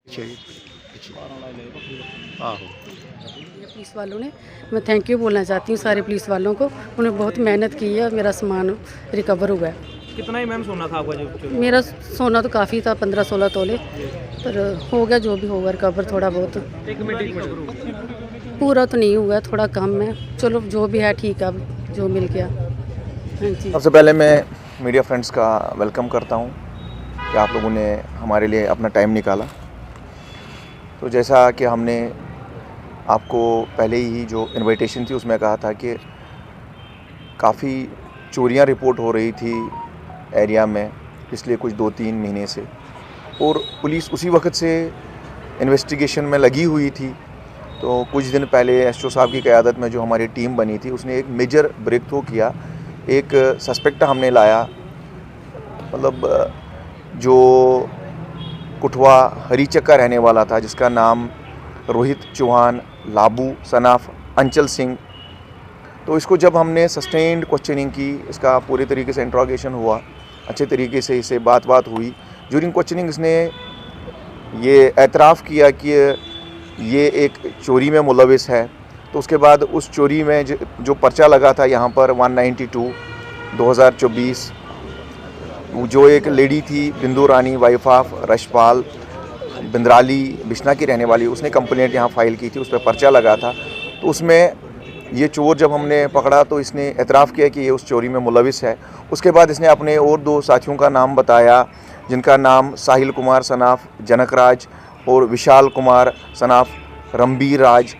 आहो पुलिस वालों ने, मैं थैंक यू बोलना चाहती हूँ सारे पुलिस वालों को। उन्होंने बहुत मेहनत की है और मेरा सामान रिकवर हुआ है। कितना ही मैम सोना था आपका जो चोरी? मेरा सोना तो काफ़ी था, 15-16 तोले, पर हो गया जो भी होगा रिकवर थोड़ा बहुत। एक मिनट पूरा तो नहीं हुआ, थोड़ा कम है। चलो जो भी है ठीक है, अब जो मिल गया। हाँ जी। सबसे पहले मैं मीडिया फ्रेंड्स का वेलकम करता हूं कि आप लोगों ने हमारे लिए अपना टाइम निकाला। तो जैसा कि हमने आपको पहले ही जो इनविटेशन थी उसमें कहा था कि काफ़ी चोरियां रिपोर्ट हो रही थी एरिया में पिछले कुछ 2-3 महीने से, और पुलिस उसी वक्त से इन्वेस्टिगेशन में लगी हुई थी। तो कुछ दिन पहले एसओ साहब की क़यादत में जो हमारी टीम बनी थी उसने एक मेजर ब्रेक थ्रू किया। एक सस्पेक्ट हमने लाया, मतलब जो कुठवा हरीचक्का रहने वाला था, जिसका नाम रोहित चौहान लाबू सनाफ अंचल सिंह। तो इसको जब हमने सस्टेन्ड क्वेश्चनिंग की, इसका पूरे तरीके से इंट्रोगेशन हुआ, अच्छे तरीके से इससे बात हुई। ड्यूरिंग क्वेश्चनिंग इसने ये एतराफ़ किया कि ये एक चोरी में मुलविस है। तो उसके बाद उस चोरी में जो पर्चा लगा था यहाँ पर 192 2024, जो एक लेडी थी बिंदु रानी वाइफ ऑफ रशपाल बिंद्राली बिश्ना की रहने वाली, उसने कंप्लेंट यहाँ फ़ाइल की थी, उस पर पर्चा लगा था। तो उसमें ये चोर जब हमने पकड़ा तो इसने एतराफ़ किया कि ये उस चोरी में मुलविस है। उसके बाद इसने अपने और 2 साथियों का नाम बताया, जिनका नाम साहिल कुमार सनाफ जनकराज और विशाल कुमार सनाफ रंबीर राज,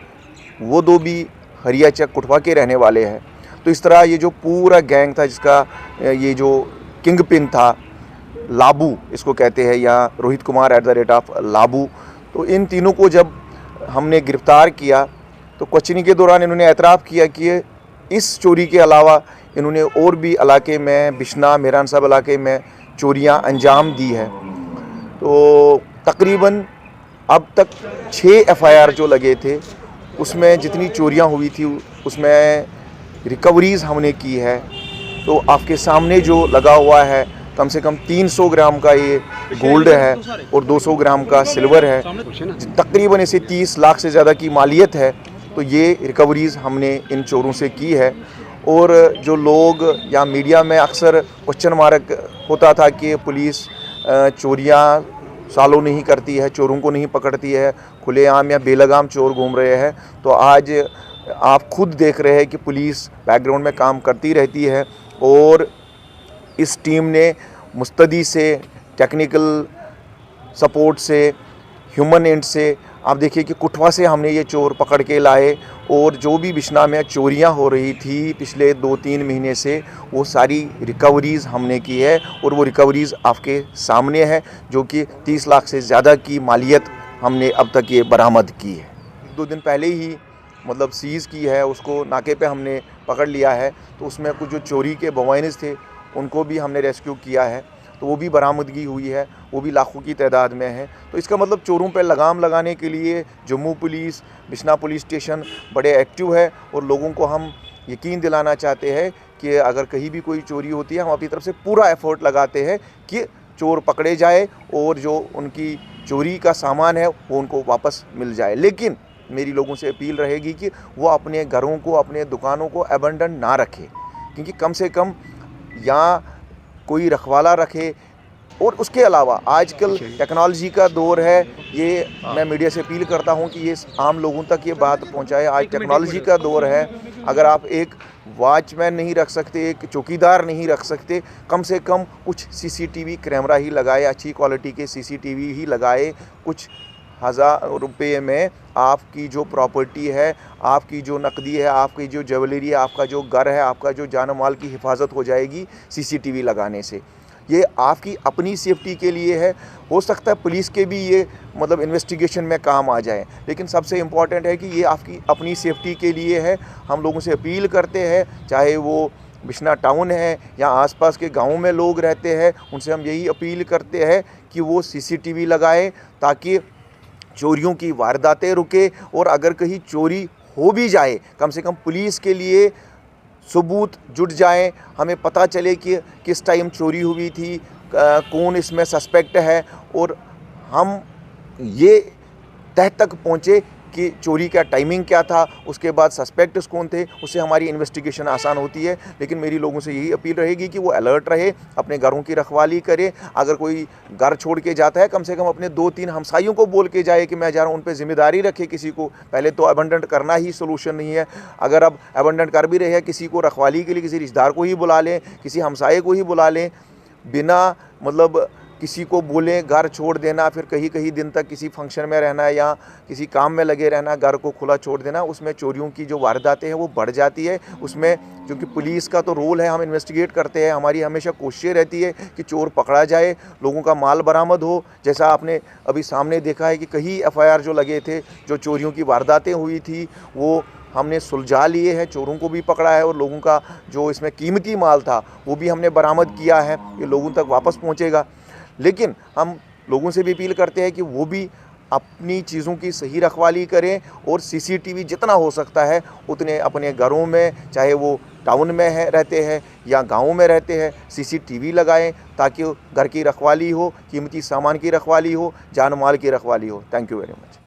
वो 2 भी हरियाचक कुठवा के रहने वाले हैं। तो इस तरह ये जो पूरा गैंग था, जिसका ये जो किंग पिन था, लाबू इसको कहते हैं, या रोहित कुमार @ लाबू, तो इन तीनों को जब हमने गिरफ़्तार किया तो क्वेश्चनिंग के दौरान इन्होंने एतराफ़ किया कि इस चोरी के अलावा इन्होंने और भी इलाके में, बिश्ना मेहरान साहब इलाके में चोरियां अंजाम दी है। तो तकरीबन अब तक 6 FIR जो लगे थे, उसमें जितनी चोरियां हुई थी उसमें रिकवरीज़ हमने की है। तो आपके सामने जो लगा हुआ है, कम से कम 300 ग्राम का ये गोल्ड है और 200 ग्राम का सिल्वर है। तकरीबन इसे 30 लाख से ज़्यादा की मालियत है। तो ये रिकवरीज़ हमने इन चोरों से की है। और जो लोग या मीडिया में अक्सर क्वेश्चन मार्क होता था कि पुलिस चोरियां सालों नहीं करती है, चोरों को नहीं पकड़ती है, खुलेआम या बेलगाम चोर घूम रहे हैं। तो आज आप खुद देख रहे हैं कि पुलिस बैकग्राउंड में काम करती रहती है, और इस टीम ने मुस्तैदी से, टेक्निकल सपोर्ट से, ह्यूमन एंड से, आप देखिए कि कुठवा से हमने ये चोर पकड़ के लाए, और जो भी बिश्ना में चोरियां हो रही थी पिछले 2-3 महीने से, वो सारी रिकवरीज़ हमने की है। और वो रिकवरीज़ आपके सामने है, जो कि 30 लाख से ज़्यादा की मालियत हमने अब तक ये बरामद की है। 2 दिन पहले ही मतलब सीज़ की है, उसको नाके पे हमने पकड़ लिया है। तो उसमें कुछ जो चोरी के बवाइनिस थे उनको भी हमने रेस्क्यू किया है, तो वो भी बरामदगी हुई है, वो भी लाखों की तादाद में है। तो इसका मतलब चोरों पर लगाम लगाने के लिए Jammu police, Bishna police station बड़े एक्टिव है, और लोगों को हम यकीन दिलाना चाहते हैं कि अगर कहीं भी कोई चोरी होती है, हम अपनी तरफ से पूरा एफर्ट लगाते हैं कि चोर पकड़े जाए और जो उनकी चोरी का सामान है वो उनको वापस मिल जाए। लेकिन मेरी लोगों से अपील रहेगी कि वो अपने घरों को, अपने दुकानों को अबंडन ना रखें, क्योंकि कम से कम यहाँ कोई रखवाला रखे। और उसके अलावा आजकल टेक्नोलॉजी का दौर है, ये मैं मीडिया से अपील करता हूँ कि ये आम लोगों तक ये बात पहुँचाए। आज टेक्नोलॉजी का दौर है, अगर आप एक वॉचमैन नहीं रख सकते, एक चौकीदार नहीं रख सकते, कम से कम कुछ CCTV कैमरा ही लगाए, अच्छी क्वालिटी के CCTV ही लगाए। कुछ हज़ार रुपये में आपकी जो प्रॉपर्टी है, आपकी जो नकदी है, आपकी जो ज्वेलरी है, आपका जो घर है, आपका जो जान माल की हिफाजत हो जाएगी CCTV लगाने से। ये आपकी अपनी सेफ्टी के लिए है। हो सकता है पुलिस के भी ये मतलब इन्वेस्टिगेशन में काम आ जाए, लेकिन सबसे इम्पॉर्टेंट है कि ये आपकी अपनी सेफ्टी के लिए है। हम लोगों से अपील करते हैं, चाहे वो बिश्ना टाउन है या आसपास के गाँव में लोग रहते हैं, उनसे हम यही अपील करते हैं कि वो CCTV लगाएं, ताकि चोरियों की वारदातें रुके। और अगर कहीं चोरी हो भी जाए, कम से कम पुलिस के लिए सबूत जुट जाएं, हमें पता चले कि किस टाइम चोरी हुई थी, कौन इसमें सस्पेक्ट है, और हम ये तह तक पहुँचे कि चोरी का टाइमिंग क्या था, उसके बाद सस्पेक्ट्स कौन थे, उससे हमारी इन्वेस्टिगेशन आसान होती है। लेकिन मेरी लोगों से यही अपील रहेगी कि वो अलर्ट रहे, अपने घरों की रखवाली करे। अगर कोई घर छोड़ के जाता है, कम से कम अपने 2-3 हमसाइयों को बोल के जाए कि मैं जा रहा हूँ, उन पर जिम्मेदारी रखे किसी को। पहले तो अबंडन करना ही सोल्यूशन नहीं है। अगर अब अबंडन कर भी रहे हैं, किसी को रखवाली के लिए किसी रिश्तेदार को ही बुला लें, किसी हमसाये को ही बुला लें, बिना मतलब किसी को बोले घर छोड़ देना, फिर कहीं कहीं दिन तक किसी फंक्शन में रहना या किसी काम में लगे रहना, घर को खुला छोड़ देना, उसमें चोरियों की जो वारदातें हैं वो बढ़ जाती है। उसमें क्योंकि पुलिस का तो रोल है, हम इन्वेस्टिगेट करते हैं, हमारी हमेशा कोशिश रहती है कि चोर पकड़ा जाए, लोगों का माल बरामद हो। जैसा आपने अभी सामने देखा है कि कई FIR जो लगे थे, जो चोरियों की वारदातें हुई थी, वो हमने सुलझा लिए हैं, चोरों को भी पकड़ा है और लोगों का जो इसमें कीमती माल था वो भी हमने बरामद किया है, ये लोगों तक वापस पहुँचेगा। लेकिन हम लोगों से भी अपील करते हैं कि वो भी अपनी चीज़ों की सही रखवाली करें और CCTV जितना हो सकता है उतने अपने घरों में, चाहे वो टाउन में रहते हैं या गाँव में रहते हैं, CCTV लगाएं ताकि घर की रखवाली हो, कीमती सामान की रखवाली हो, जान माल की रखवाली हो। Thank you very much.